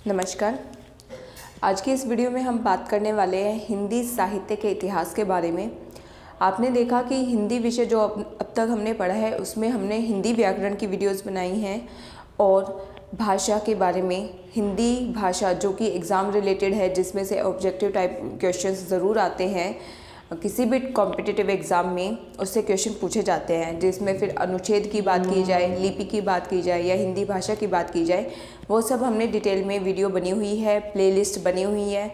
नमस्कार। आज की इस वीडियो में हम बात करने वाले हैं हिंदी साहित्य के इतिहास के बारे में। आपने देखा कि हिंदी विषय जो अब तक हमने पढ़ा है उसमें हमने हिंदी व्याकरण की वीडियोस बनाई हैं और भाषा के बारे में, हिंदी भाषा जो कि एग्ज़ाम रिलेटेड है, जिसमें से ऑब्जेक्टिव टाइप क्वेश्चंस ज़रूर आते हैं। किसी भी कॉम्पिटिटिव एग्ज़ाम में उससे क्वेश्चन पूछे जाते हैं, जिसमें फिर अनुच्छेद की बात की जाए, लिपि की बात की जाए या हिंदी भाषा की बात की जाए, वो सब हमने डिटेल में वीडियो बनी हुई है, प्लेलिस्ट बनी हुई है।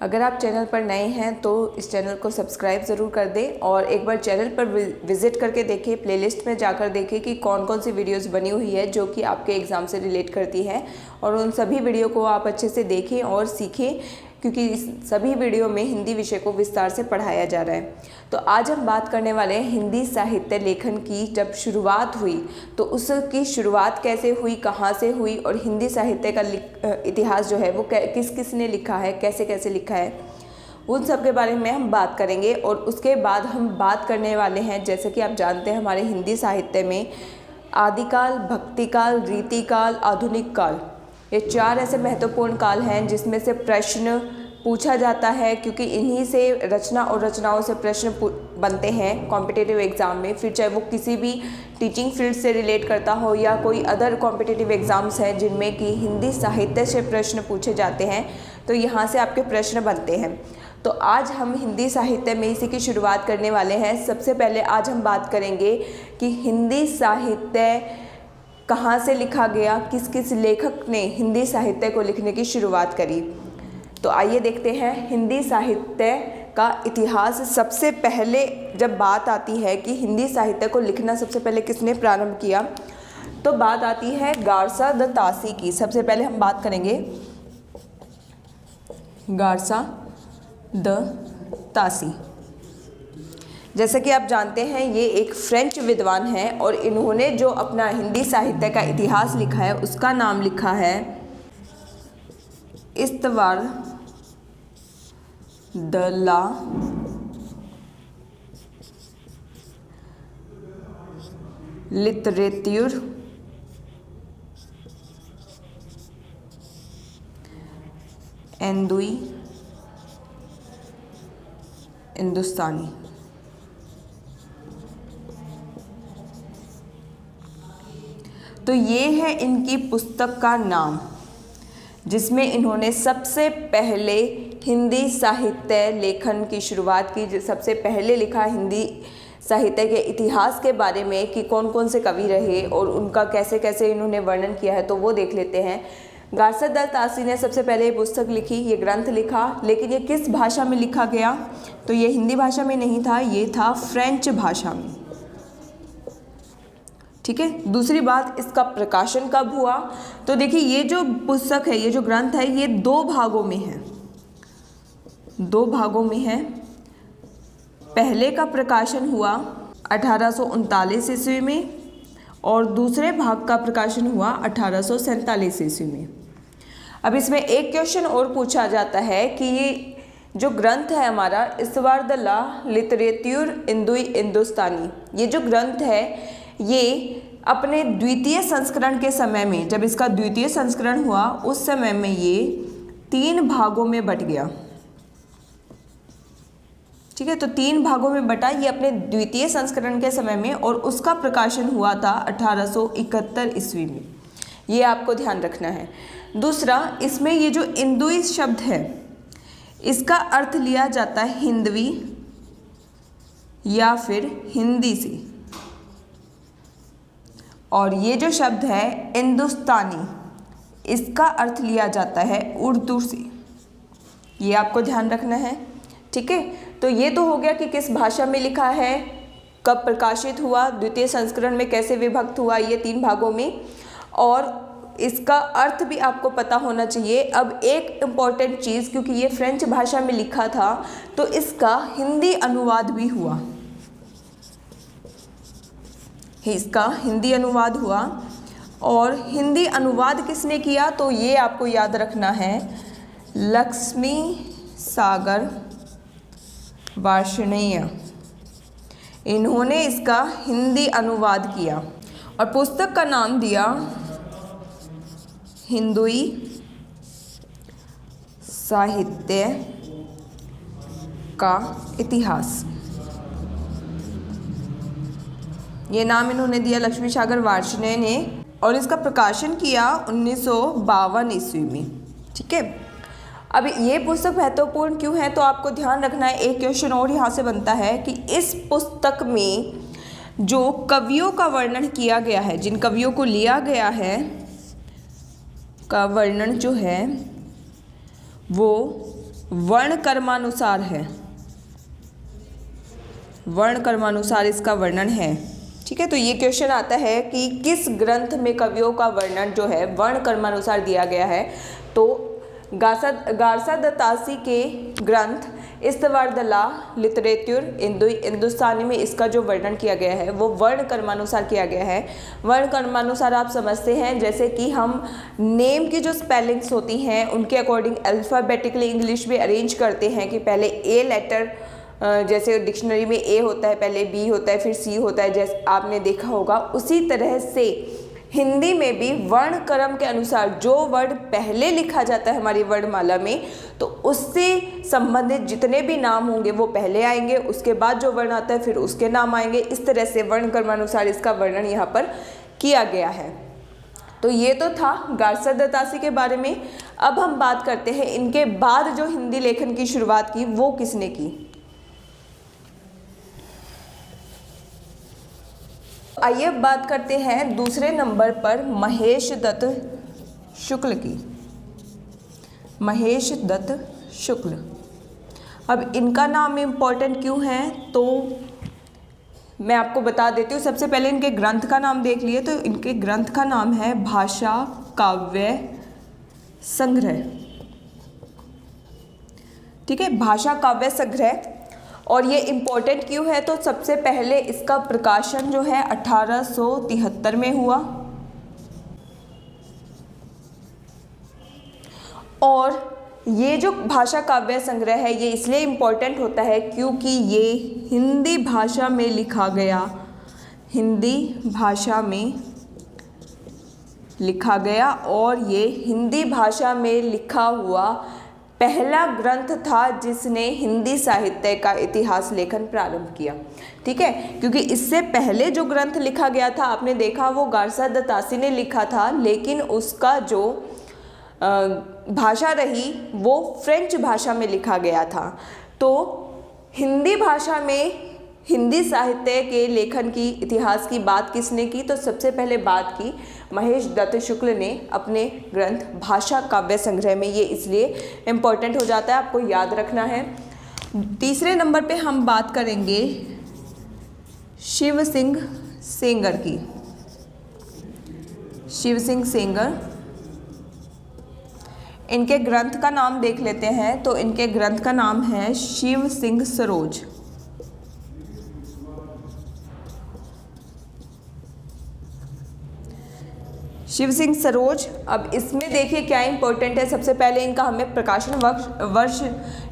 अगर आप चैनल पर नए हैं तो इस चैनल को सब्सक्राइब ज़रूर कर दें और एक बार चैनल पर विज़िट करके देखें, प्लेलिस्ट में जाकर देखें कि कौन कौन सी वीडियोस बनी हुई है जो कि आपके एग्ज़ाम से रिलेट करती है, और उन सभी वीडियो को आप अच्छे से देखें और सीखें, क्योंकि इस सभी वीडियो में हिंदी विषय को विस्तार से पढ़ाया जा रहा है। तो आज हम बात करने वाले हैं हिंदी साहित्य लेखन की जब शुरुआत हुई तो उसकी शुरुआत कैसे हुई, कहाँ से हुई, और हिंदी साहित्य का इतिहास जो है वो किस किस ने लिखा है, कैसे कैसे लिखा है, उन सब के बारे में हम बात करेंगे। और उसके बाद हम बात करने वाले हैं, जैसे कि आप जानते हैं हमारे हिंदी साहित्य में आदिकाल, भक्तिकाल, रीतिकाल, आधुनिक काल, ये चार ऐसे महत्वपूर्ण काल हैं जिसमें से प्रश्न पूछा जाता है, क्योंकि इन्हीं से रचना और रचनाओं से प्रश्न बनते हैं कॉम्पिटिटिव एग्ज़ाम में। फिर चाहे वो किसी भी टीचिंग फील्ड से रिलेट करता हो या कोई अदर कॉम्पिटिटिव एग्ज़ाम्स हैं जिनमें कि हिंदी साहित्य से प्रश्न पूछे जाते हैं, तो यहाँ से आपके प्रश्न बनते हैं। तो आज हम हिंदी साहित्य में इसी की शुरुआत करने वाले हैं। सबसे पहले आज हम बात करेंगे कि हिंदी साहित्य कहाँ से लिखा गया, किस किस लेखक ने हिंदी साहित्य को लिखने की शुरुआत करी। तो आइए देखते हैं हिंदी साहित्य का इतिहास। सबसे पहले जब बात आती है कि हिंदी साहित्य को लिखना सबसे पहले किसने प्रारंभ किया, तो बात आती है गारसा द तासी की। सबसे पहले हम बात करेंगे गारसा द तासी। जैसे कि आप जानते हैं ये एक फ्रेंच विद्वान हैं और इन्होंने जो अपना हिंदी साहित्य का इतिहास लिखा है उसका नाम लिखा है इस्तवार द ला लिटरेच्यूर एंदुई हिंदुस्तानी। तो ये है इनकी पुस्तक का नाम, जिसमें इन्होंने सबसे पहले हिंदी साहित्य लेखन की शुरुआत की। सबसे पहले लिखा हिंदी साहित्य के इतिहास के बारे में कि कौन कौन से कवि रहे और उनका कैसे कैसे इन्होंने वर्णन किया है, तो वो देख लेते हैं। गारसा द तासी ने सबसे पहले ये पुस्तक लिखी, ये ग्रंथ लिखा, लेकिन ये किस भाषा में लिखा गया, तो ये हिंदी भाषा में नहीं था, ये था फ्रेंच भाषा में। ठीक है। दूसरी बात, इसका प्रकाशन कब हुआ, तो देखिए ये जो पुस्तक है, ये जो ग्रंथ है, ये दो भागों में है, दो भागों में है। पहले का प्रकाशन हुआ 1839 ईस्वी में और दूसरे भाग का प्रकाशन हुआ 1847 ईस्वी में। अब इसमें एक क्वेश्चन और पूछा जाता है कि ये जो ग्रंथ है हमारा इस्तवार द ला लिटरेच्यूर एंदुई हिंदुस्तानी, ये जो ग्रंथ है ये अपने द्वितीय संस्करण के समय में, जब इसका द्वितीय संस्करण हुआ उस समय में ये 3 भागों में बट गया। ठीक है, तो 3 भागों में बटा ये अपने द्वितीय संस्करण के समय में, और उसका प्रकाशन हुआ था 1871 ईस्वी में। ये आपको ध्यान रखना है। दूसरा, इसमें ये जो हिंदुई शब्द है इसका अर्थ लिया जाता है हिंदवी या फिर हिंदी से, और ये जो शब्द है हिंदुस्तानी इसका अर्थ लिया जाता है उर्दू से। ये आपको ध्यान रखना है। ठीक है, तो ये तो हो गया कि किस भाषा में लिखा है, कब प्रकाशित हुआ, द्वितीय संस्करण में कैसे विभक्त हुआ, ये 3 भागों में, और इसका अर्थ भी आपको पता होना चाहिए। अब एक इम्पॉर्टेंट चीज़, क्योंकि ये फ्रेंच भाषा में लिखा था तो इसका हिंदी अनुवाद भी हुआ, इसका हिंदी अनुवाद हुआ। और हिंदी अनुवाद किसने किया, तो ये आपको याद रखना है लक्ष्मी सागर वार्ष्णेय, इन्होंने इसका हिंदी अनुवाद किया और पुस्तक का नाम दिया हिंदुई साहित्य का इतिहास। ये नाम इन्होंने दिया लक्ष्मी सागर वार्ष्णेय ने और इसका प्रकाशन किया 1952 ईस्वी में। ठीक है, अब ये पुस्तक महत्वपूर्ण क्यों है, तो आपको ध्यान रखना है, एक क्वेश्चन और यहाँ से बनता है कि इस पुस्तक में जो कवियों का वर्णन किया गया है, जिन कवियों को लिया गया है का वर्णन जो है वो वर्ण कर्मानुसार है, वर्ण कर्मानुसार इसका वर्णन है। ठीक है, तो ये क्वेश्चन आता है कि किस ग्रंथ में कवियों का वर्णन जो है वर्ण कर्मानुसार दिया गया है, तो गारसा दत्तासी के ग्रंथ इस्तवारदला लिटरेचर हिंदुस्तानी में इसका जो वर्णन किया गया है वो वर्ण कर्मानुसार किया गया है। वर्ण कर्मानुसार आप समझते हैं जैसे कि हम नेम की जो स्पेलिंग्स होती हैं उनके अकॉर्डिंग अल्फ़ाबेटिकली इंग्लिश में अरेंज करते हैं कि पहले ए लेटर, जैसे डिक्शनरी में ए होता है, पहले बी होता है, फिर सी होता है, जैसे आपने देखा होगा, उसी तरह से हिंदी में भी वर्ण क्रम के अनुसार जो वर्ड पहले लिखा जाता है हमारी वर्णमाला में, तो उससे संबंधित जितने भी नाम होंगे वो पहले आएंगे, उसके बाद जो वर्ण आता है फिर उसके नाम आएंगे। इस तरह से वर्ण क्रमानुसार इसका वर्णन यहाँ पर किया गया है। तो ये तो था गारसा दत्तासी के बारे में। अब हम बात करते हैं इनके बाद जो हिंदी लेखन की शुरुआत की वो किसने की। आइए अब बात करते हैं दूसरे नंबर पर महेश दत्त शुक्ल की। महेश दत्त शुक्ल, अब इनका नाम इम्पोर्टेंट क्यों है तो मैं आपको बता देती हूँ। सबसे पहले इनके ग्रंथ का नाम देख लिए, तो इनके ग्रंथ का नाम है भाषा काव्य संग्रह। ठीक है, भाषा काव्य संग्रह। और ये इम्पोर्टेंट क्यों है, तो सबसे पहले इसका प्रकाशन जो है 1873 में हुआ और ये जो भाषा काव्य संग्रह है ये इसलिए इम्पोर्टेंट होता है क्योंकि ये हिंदी भाषा में लिखा गया, हिंदी भाषा में लिखा गया और ये हिंदी भाषा में लिखा हुआ पहला ग्रंथ था जिसने हिंदी साहित्य का इतिहास लेखन प्रारंभ किया। ठीक है, क्योंकि इससे पहले जो ग्रंथ लिखा गया था आपने देखा वो गारसा दत्तासी ने लिखा था, लेकिन उसका जो भाषा रही वो फ्रेंच भाषा में लिखा गया था। तो हिंदी भाषा में हिंदी साहित्य के लेखन की इतिहास की बात किसने की, तो सबसे पहले बात की महेश दत्त शुक्ल ने अपने ग्रंथ भाषा काव्य संग्रह में। ये इसलिए इम्पोर्टेंट हो जाता है, आपको याद रखना है। तीसरे नंबर पे हम बात करेंगे शिव सिंह सेंगर की। शिव सिंह सेंगर, इनके ग्रंथ का नाम देख लेते हैं, तो इनके ग्रंथ का नाम है शिव सिंह सरोज। शिव सिंह सरोज। अब इसमें देखिए क्या इंपॉर्टेंट है, सबसे पहले इनका हमें प्रकाशन वर्ष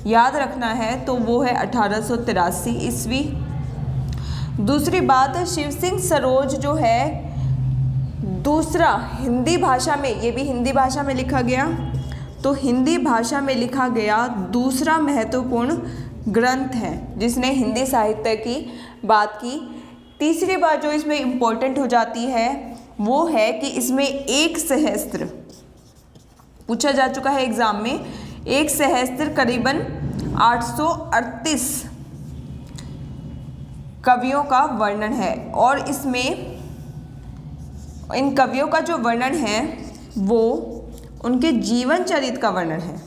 याद रखना है, तो वो है 1883 ईस्वी। दूसरी बात, शिव सिंह सरोज जो है दूसरा हिंदी भाषा में, ये भी हिंदी भाषा में लिखा गया, तो हिंदी भाषा में लिखा गया दूसरा महत्वपूर्ण ग्रंथ है जिसने हिंदी साहित्य की बात की। तीसरी बात जो इसमें इम्पोर्टेंट हो जाती है वो है कि इसमें एक सहस्त्र पूछा जा चुका है एग्जाम में, एक सहस्त्र करीबन 838 कवियों का वर्णन है और इसमें इन कवियों का जो वर्णन है वो उनके जीवन चरित का वर्णन है।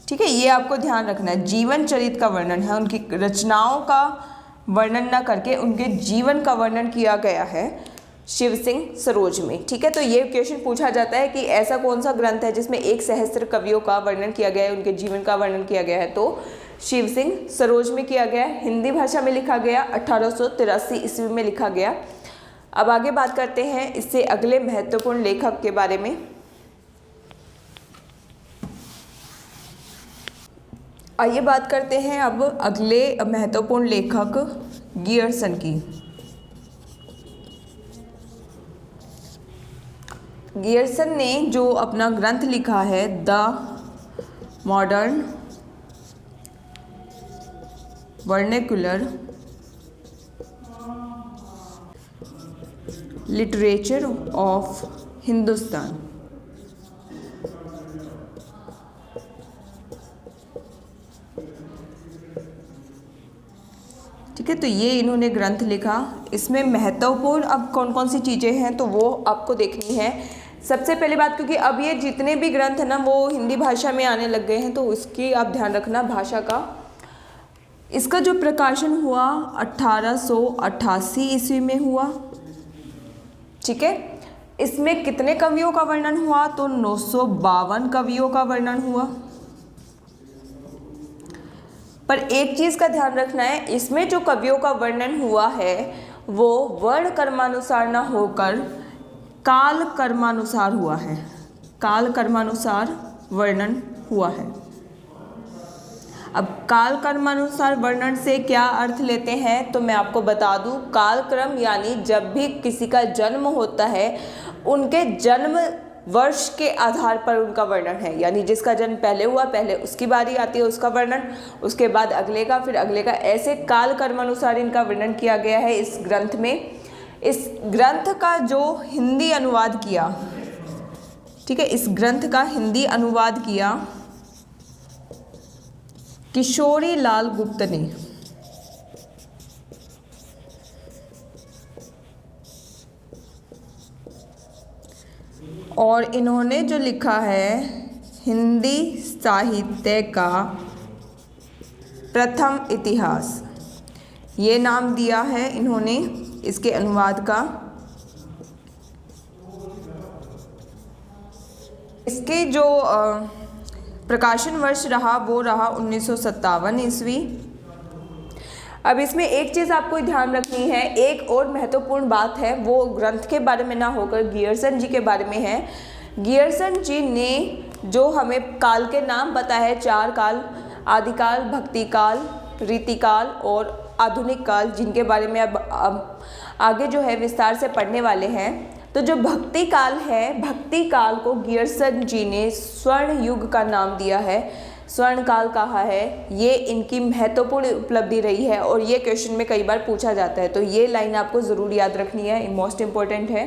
ठीक है, ये आपको ध्यान रखना है, जीवन चरित का वर्णन है, उनकी रचनाओं का वर्णन ना करके उनके जीवन का वर्णन किया गया है शिव सिंह सरोज में। ठीक है, तो ये क्वेश्चन पूछा जाता है कि ऐसा कौन सा ग्रंथ है जिसमें एक सहस्त्र कवियों का वर्णन किया गया है, उनके जीवन का वर्णन किया गया है, तो शिव सिंह सरोज में किया गया, हिंदी भाषा में लिखा गया, 1883 ईस्वी में लिखा गया। अब आगे बात करते हैं इससे अगले महत्वपूर्ण लेखक के बारे में। आइए बात करते हैं अब अगले महत्वपूर्ण लेखक गियर्सन की। गियर्सन ने जो अपना ग्रंथ लिखा है the modern vernacular literature of Hindustan. ठीक है, तो ये इन्होंने ग्रंथ लिखा। इसमें महत्वपूर्ण अब कौन कौन सी चीज़ें हैं तो वो आपको देखनी है। सबसे पहली बात, क्योंकि अब ये जितने भी ग्रंथ है ना वो हिंदी भाषा में आने लग गए हैं, तो उसकी आप ध्यान रखना भाषा का। इसका जो प्रकाशन हुआ 1888 ईस्वी में हुआ। ठीक है, इसमें कितने कवियों का वर्णन हुआ तो 952 कवियों का वर्णन हुआ। पर एक चीज़ का ध्यान रखना है, इसमें जो कवियों का वर्णन हुआ है वो वर्ण कर्मानुसार ना होकर काल कर्मानुसार हुआ है। काल कर्मानुसार वर्णन हुआ है। अब काल कर्मानुसार वर्णन से क्या अर्थ लेते हैं तो मैं आपको बता दूं, कालक्रम यानी जब भी किसी का जन्म होता है उनके जन्म वर्ष के आधार पर उनका वर्णन है। यानी जिसका जन्म पहले हुआ पहले उसकी बारी आती है उसका वर्णन, उसके बाद अगले का, फिर अगले का, ऐसे काल कर्मानुसार इनका वर्णन किया गया है इस ग्रंथ में। इस ग्रंथ का जो हिंदी अनुवाद किया, ठीक है, इस ग्रंथ का हिंदी अनुवाद किया किशोरी लाल गुप्त ने। और इन्होंने जो लिखा है हिंदी साहित्य का प्रथम इतिहास, ये नाम दिया है इन्होंने इसके अनुवाद का। इसके जो प्रकाशन वर्ष रहा वो रहा 1957 ईस्वी। अब इसमें एक चीज़ आपको ध्यान रखनी है, एक और महत्वपूर्ण बात है, वो ग्रंथ के बारे में ना होकर गियर्सन जी के बारे में है। गियर्सन जी ने जो हमें काल के नाम बताया है, 4 काल, आदिकाल, भक्तिकाल, रीतिकाल और आधुनिक काल, जिनके बारे में अब आगे जो है विस्तार से पढ़ने वाले हैं। तो जो भक्ति काल है, भक्ति काल को गियर्सन जी ने स्वर्ण युग का नाम दिया है, स्वर्ण काल कहा है। ये इनकी महत्वपूर्ण उपलब्धि रही है और ये क्वेश्चन में कई बार पूछा जाता है, तो ये लाइन आपको ज़रूर याद रखनी है, मोस्ट इम्पोर्टेंट है।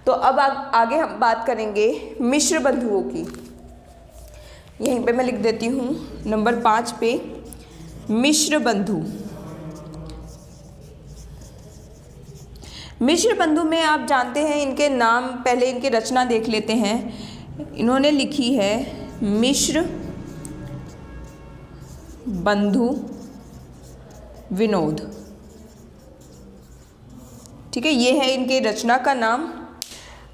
तो अब आगे हम बात करेंगे मिश्र बंधुओं की। यहीं पे मैं लिख देती हूँ नंबर 5 पे, मिश्र बंधु। मिश्र बंधु में आप जानते हैं इनके नाम, पहले इनकी रचना देख लेते हैं। इन्होंने लिखी है मिश्र बंधु विनोद। ठीक है, ये है इनके रचना का नाम।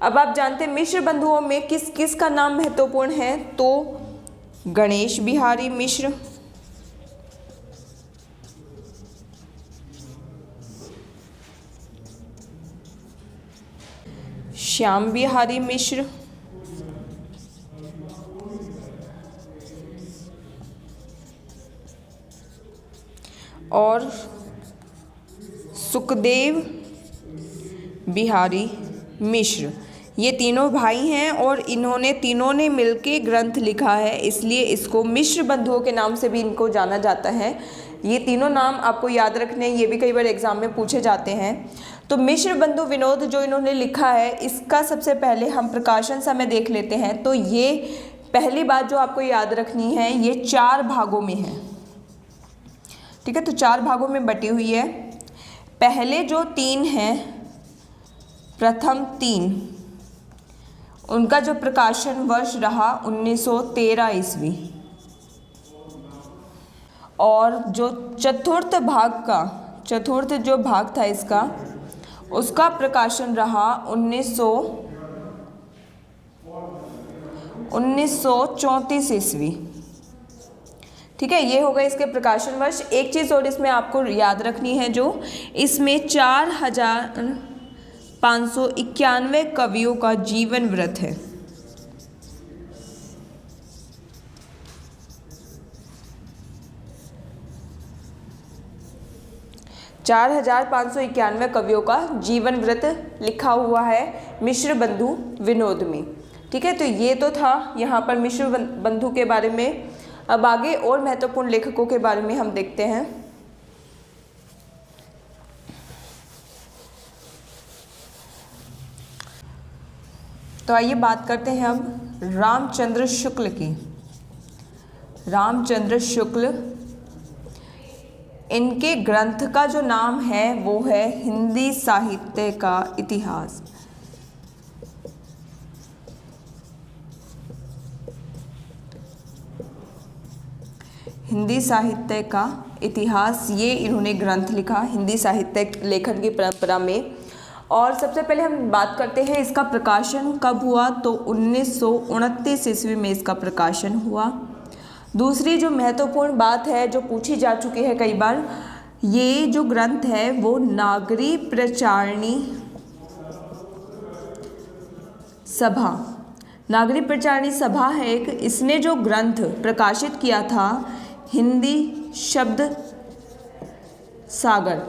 अब आप जानते हैं मिश्र बंधुओं में किस किस का नाम महत्वपूर्ण है तो गणेश बिहारी मिश्र, श्याम बिहारी मिश्र, और सुखदेव बिहारी मिश्र। ये तीनों भाई हैं और इन्होंने तीनों ने मिलके ग्रंथ लिखा है, इसलिए इसको मिश्र बंधुओं के नाम से भी इनको जाना जाता है। ये तीनों नाम आपको याद रखने, ये भी कई बार एग्जाम में पूछे जाते हैं। तो मिश्र बंधु विनोद जो इन्होंने लिखा है, इसका सबसे पहले हम प्रकाशन समय देख लेते हैं। तो ये पहली बात जो आपको याद रखनी है, ये 4 भागों में है। ठीक है, तो 4 भागों में बटी हुई है। पहले जो 3 हैं, प्रथम 3, उनका जो प्रकाशन वर्ष रहा 1913 ईस्वी। और जो चतुर्थ जो भाग था इसका, उसका प्रकाशन रहा 1934 ईस्वी। ठीक है, ये होगा इसके प्रकाशन वर्ष। एक चीज़ और इसमें आपको याद रखनी है, जो इसमें 4591 कवियों का जीवन वृत्त है। चार 4591 कवियों का जीवन वृत्त लिखा हुआ है मिश्र बंधु विनोद में। ठीक है, तो ये तो था यहाँ पर मिश्र बंधु के बारे में। अब आगे और महत्वपूर्ण लेखकों के बारे में हम देखते हैं। तो आइए बात करते हैं अब रामचंद्र शुक्ल की। रामचंद्र शुक्ल, इनके ग्रंथ का जो नाम है वो है हिंदी साहित्य का इतिहास। हिंदी साहित्य का इतिहास, ये इन्होंने ग्रंथ लिखा हिंदी साहित्य लेखन की परंपरा में। और सबसे पहले हम बात करते हैं इसका प्रकाशन कब हुआ, तो 1929 ईस्वी में इसका प्रकाशन हुआ। दूसरी जो महत्वपूर्ण बात है जो पूछी जा चुकी है कई बार, ये जो ग्रंथ है वो नागरी प्रचारणी सभा, नागरी प्रचारणी सभा है एक, इसने जो ग्रंथ प्रकाशित किया था हिंदी शब्द सागर,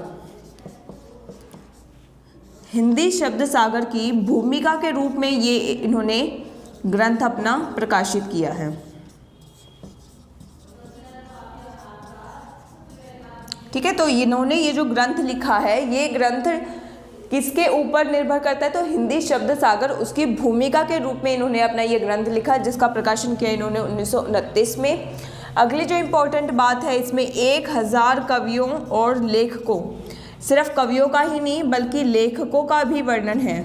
हिंदी शब्द सागर की भूमिका के रूप में ये इन्होंने ग्रंथ अपना प्रकाशित किया है। ठीक है, तो इन्होंने ये जो ग्रंथ लिखा है ये ग्रंथ किसके ऊपर निर्भर करता है, तो हिंदी शब्द सागर, उसकी भूमिका के रूप में इन्होंने अपना ये ग्रंथ लिखा जिसका प्रकाशन किया इन्होंने 1929 में। अगली जो इम्पोर्टेंट बात है इसमें 1000 कवियों और लेखकों, सिर्फ कवियों का ही नहीं बल्कि लेखकों का भी वर्णन है।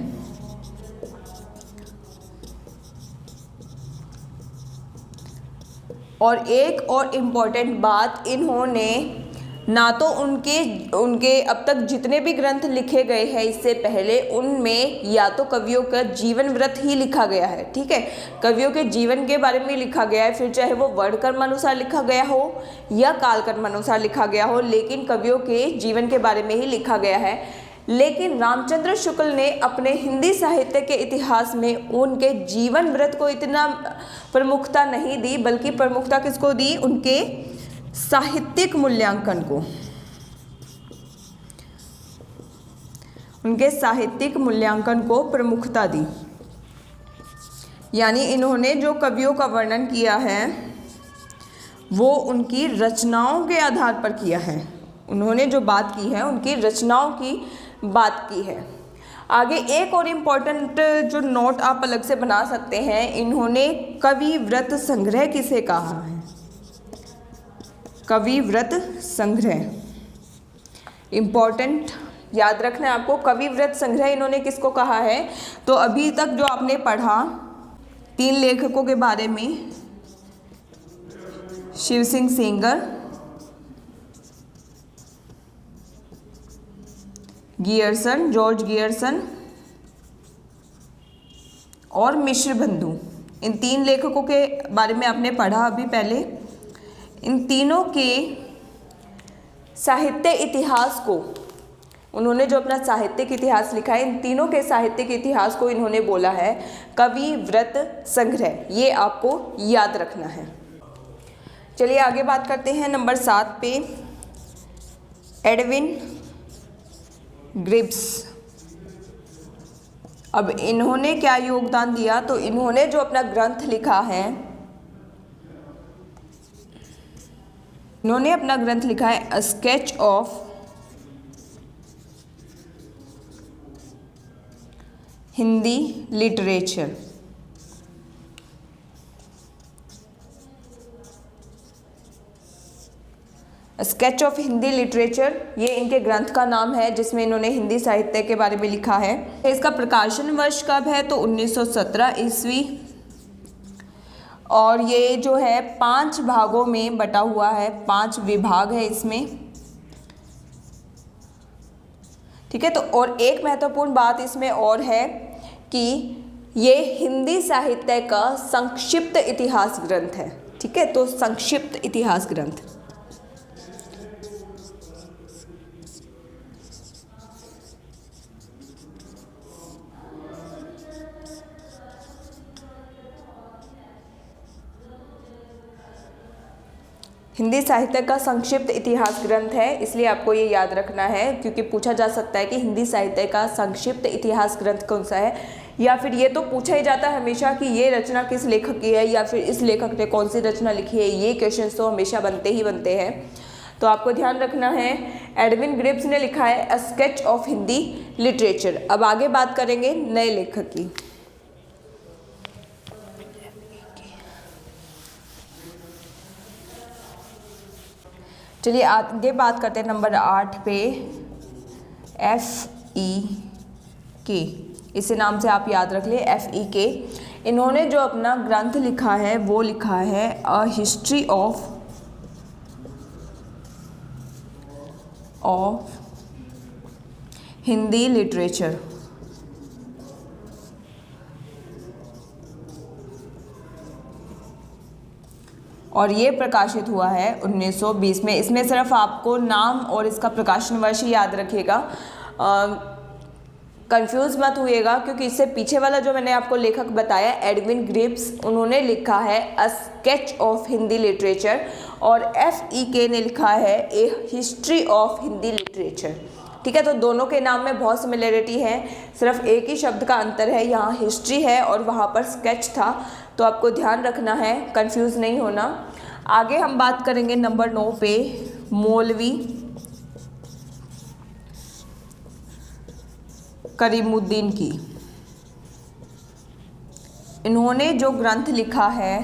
और एक और इम्पोर्टेंट बात, इन्होंने ना तो उनके अब तक जितने भी ग्रंथ लिखे गए हैं इससे पहले, उनमें या तो कवियों का जीवन वृत्त ही लिखा गया है। ठीक है, कवियों के जीवन के बारे में लिखा गया है, फिर चाहे वो वर्णक्रम अनुसार लिखा गया हो या कालक्रम अनुसार लिखा गया हो, लेकिन कवियों के जीवन के बारे में ही लिखा गया है। लेकिन रामचंद्र शुक्ल ने अपने हिंदी साहित्य के इतिहास में उनके जीवन वृत्त को इतना प्रमुखता नहीं दी, बल्कि प्रमुखता किसको दी, उनके साहित्यिक मूल्यांकन को, उनके साहित्यिक मूल्यांकन को प्रमुखता दी। यानी इन्होंने जो कवियों का वर्णन किया है वो उनकी रचनाओं के आधार पर किया है, उन्होंने जो बात की है उनकी रचनाओं की बात की है। आगे एक और इम्पॉर्टेंट जो नोट आप अलग से बना सकते हैं, इन्होंने कवि व्रत संग्रह किसे कहा है, कवि व्रत संग्रह इम्पॉर्टेंट याद रखना है आपको। कवि व्रत संग्रह इन्होंने किसको कहा है, तो अभी तक जो आपने पढ़ा 3 लेखकों के बारे में, Shiv Singh Sengar, Grierson, George Grierson और मिश्र बंधु, इन 3 लेखकों के बारे में आपने पढ़ा अभी पहले। इन तीनों के साहित्य इतिहास को, उन्होंने जो अपना साहित्यिक इतिहास लिखा है, इन तीनों के साहित्यिक इतिहास को इन्होंने बोला है कवि व्रत संग्रह, ये आपको याद रखना है। चलिए आगे बात करते हैं नंबर 7 पे, एडविन ग्रिब्स। अब इन्होंने क्या योगदान दिया, तो इन्होंने जो अपना ग्रंथ लिखा है, इन्होंने अपना ग्रंथ लिखा है a sketch of Hindi literature. Sketch of Hindi literature, ये इनके ग्रंथ का नाम है जिसमें इन्होंने हिंदी साहित्य के बारे में लिखा है। इसका प्रकाशन वर्ष कब है, तो 1917 ईस्वी, और ये जो है 5 भागों में बटा हुआ है, 5 विभाग है इसमें। ठीक है, तो और एक महत्वपूर्ण बात इसमें और है कि ये हिंदी साहित्य का संक्षिप्त इतिहास ग्रंथ है। ठीक है, तो संक्षिप्त इतिहास ग्रंथ। हिंदी साहित्य का संक्षिप्त इतिहास ग्रंथ है, इसलिए आपको ये याद रखना है, क्योंकि पूछा जा सकता है कि हिंदी साहित्य का संक्षिप्त इतिहास ग्रंथ कौन सा है। या फिर ये तो पूछा ही जाता है हमेशा कि ये रचना किस लेखक की है या फिर इस लेखक ने कौन सी रचना लिखी है, ये क्वेश्चंस तो हमेशा बनते ही बनते हैं। तो आपको ध्यान रखना है, एडविन ग्रिप्स ने लिखा है a sketch of Hindi literature. अब आगे बात करेंगे नए लेखक की। चलिए आगे बात करते हैं नंबर 8 पे, FEK। इसी नाम से आप याद रख लिए, FEK। इन्होंने जो अपना ग्रंथ लिखा है वो लिखा है a history of Hindi literature. और ये प्रकाशित हुआ है 1920 में। इसमें सिर्फ आपको नाम और इसका प्रकाशन वर्ष ही याद रखिएगा, कंफ्यूज मत हुइएगा, क्योंकि इससे पीछे वाला जो मैंने आपको लेखक बताया एडविन ग्रिप्स, उन्होंने लिखा है a sketch of Hindi literature और FEK ने लिखा है ए हिस्ट्री ऑफ हिंदी लिटरेचर। ठीक है, तो दोनों के नाम में बहुत सिमिलरिटी है, सिर्फ एक ही शब्द का अंतर है, यहाँ हिस्ट्री है और वहाँ पर स्केच था। तो आपको ध्यान रखना है, कंफ्यूज नहीं होना। आगे हम बात करेंगे नंबर 9 पे, मौलवी करीमुद्दीन की। इन्होंने जो ग्रंथ लिखा है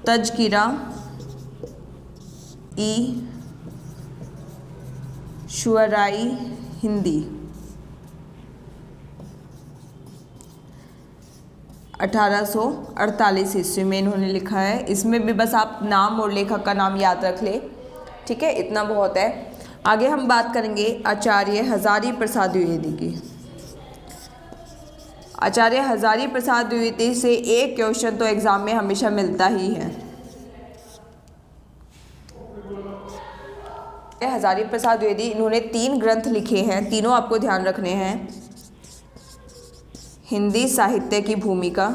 तज़किरा ई शुअराई हिंदी, 1848 ईस्वी में इन्होंने लिखा है। इसमें भी बस आप नाम और लेखक का नाम याद रख ले, ठीक है, इतना बहुत है। आगे हम बात करेंगे आचार्य हजारी प्रसाद द्विवेदी की। आचार्य हजारी प्रसाद द्विवेदी से एक क्वेश्चन तो एग्जाम में हमेशा मिलता ही है। हजारी प्रसाद द्विवेदी, इन्होंने 3 ग्रंथ लिखे हैं, तीनों आपको ध्यान रखने हैं। हिंदी साहित्य की भूमिका।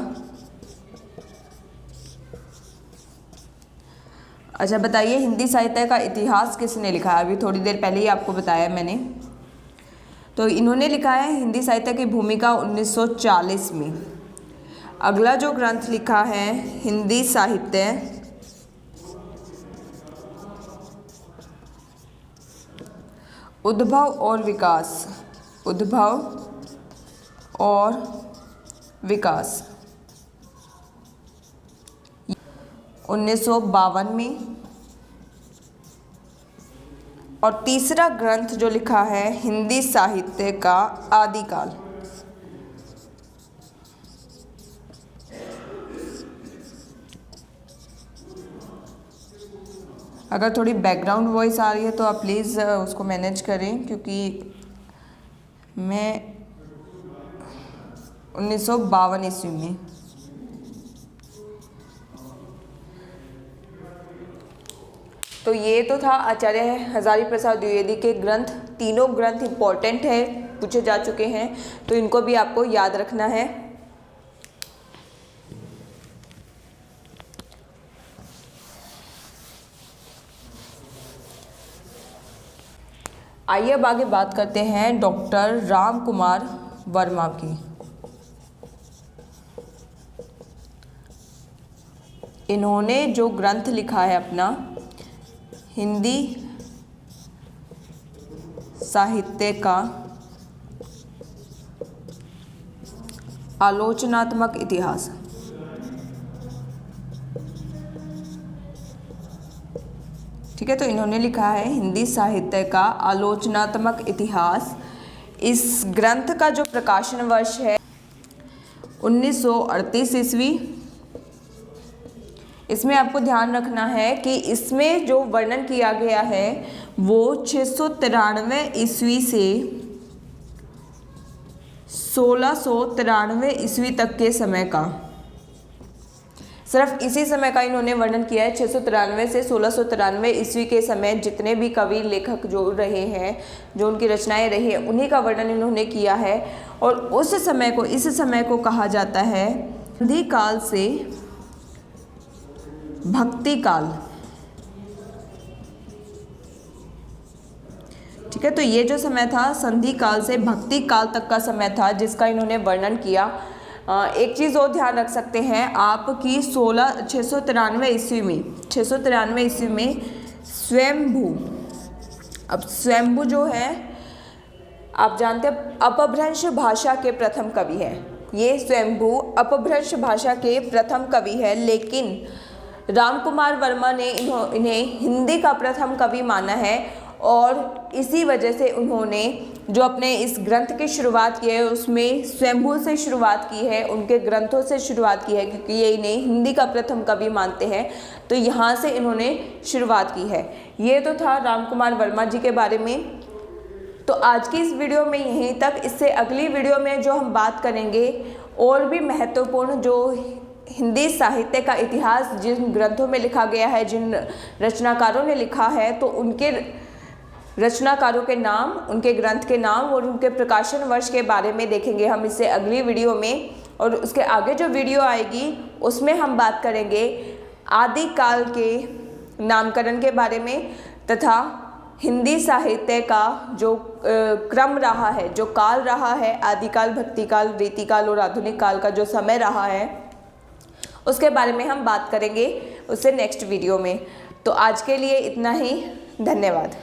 अच्छा बताइए, हिंदी साहित्य का इतिहास किसने लिखा है? अभी थोड़ी देर पहले ही आपको बताया मैंने। तो इन्होंने लिखा है हिंदी साहित्य की भूमिका 1940 में। अगला जो ग्रंथ लिखा है हिंदी साहित्य उद्भव और विकास, उद्भव और विकास, 1952 में। और तीसरा ग्रंथ जो लिखा है हिंदी साहित्य का आदिकाल, अगर थोड़ी बैकग्राउंड वॉइस आ रही है तो आप प्लीज़ उसको मैनेज करें, क्योंकि मैं 1952 ईस्वी में। तो ये तो था आचार्य हजारी प्रसाद द्विवेदी के ग्रंथ। तीनों ग्रंथ इम्पॉर्टेंट है, पूछे जा चुके हैं, तो इनको भी आपको याद रखना है। आइए अब आगे बात करते हैं डॉक्टर राम कुमार वर्मा की। इन्होंने जो ग्रंथ लिखा है अपना हिंदी साहित्य का आलोचनात्मक इतिहास, ठीक है, तो इन्होंने लिखा है हिंदी साहित्य का आलोचनात्मक इतिहास। इस ग्रंथ का जो प्रकाशन वर्ष है 1938 ईस्वी। इसमें आपको ध्यान रखना है कि इसमें जो वर्णन किया गया है वो 693 ईस्वी से 1693 ईस्वी तक के समय का, सिर्फ इसी समय का इन्होंने वर्णन किया है। 693 से 1693 ईस्वी के समय जितने भी कवि लेखक जो रहे हैं, जो उनकी रचनाएं रही हैं, उन्हीं का वर्णन इन्होंने किया है। और उस समय को, इस समय को कहा जाता है गांधी काल से भक्ति काल, ठीक है, तो ये जो समय था संधि काल से भक्ति काल तक का समय था जिसका इन्होंने वर्णन किया। एक चीज़ और ध्यान रख सकते हैं आप कि 693 ईस्वी में स्वयंभू, अब स्वयंभू जो है आप जानते हैं अपभ्रंश भाषा के प्रथम कवि हैं। ये स्वयंभू अपभ्रंश भाषा के प्रथम कवि है, लेकिन रामकुमार वर्मा ने इन्हें हिंदी का प्रथम कवि माना है और इसी वजह से उन्होंने जो अपने इस ग्रंथ की शुरुआत की है उसमें स्वयंभू से शुरुआत की है, उनके ग्रंथों से शुरुआत की है, क्योंकि ये इन्हें हिंदी का प्रथम कवि मानते हैं, तो यहाँ से इन्होंने शुरुआत की है। ये तो था रामकुमार वर्मा जी के बारे में। तो आज की इस वीडियो में यहीं तक। इससे अगली वीडियो में जो हम बात करेंगे और भी महत्वपूर्ण जो हिंदी साहित्य का इतिहास जिन ग्रंथों में लिखा गया है, जिन रचनाकारों ने लिखा है, तो उनके रचनाकारों के नाम, उनके ग्रंथ के नाम और उनके प्रकाशन वर्ष के बारे में देखेंगे हम इससे अगली वीडियो में। और उसके आगे जो वीडियो आएगी उसमें हम बात करेंगे आदिकाल के नामकरण के बारे में तथा हिंदी साहित्य का जो क्रम रहा है, जो काल रहा है, आदिकाल, भक्तिकाल, रीतिकाल और आधुनिक काल का जो समय रहा है उसके बारे में हम बात करेंगे उससे नेक्स्ट वीडियो में। तो आज के लिए इतना ही, धन्यवाद।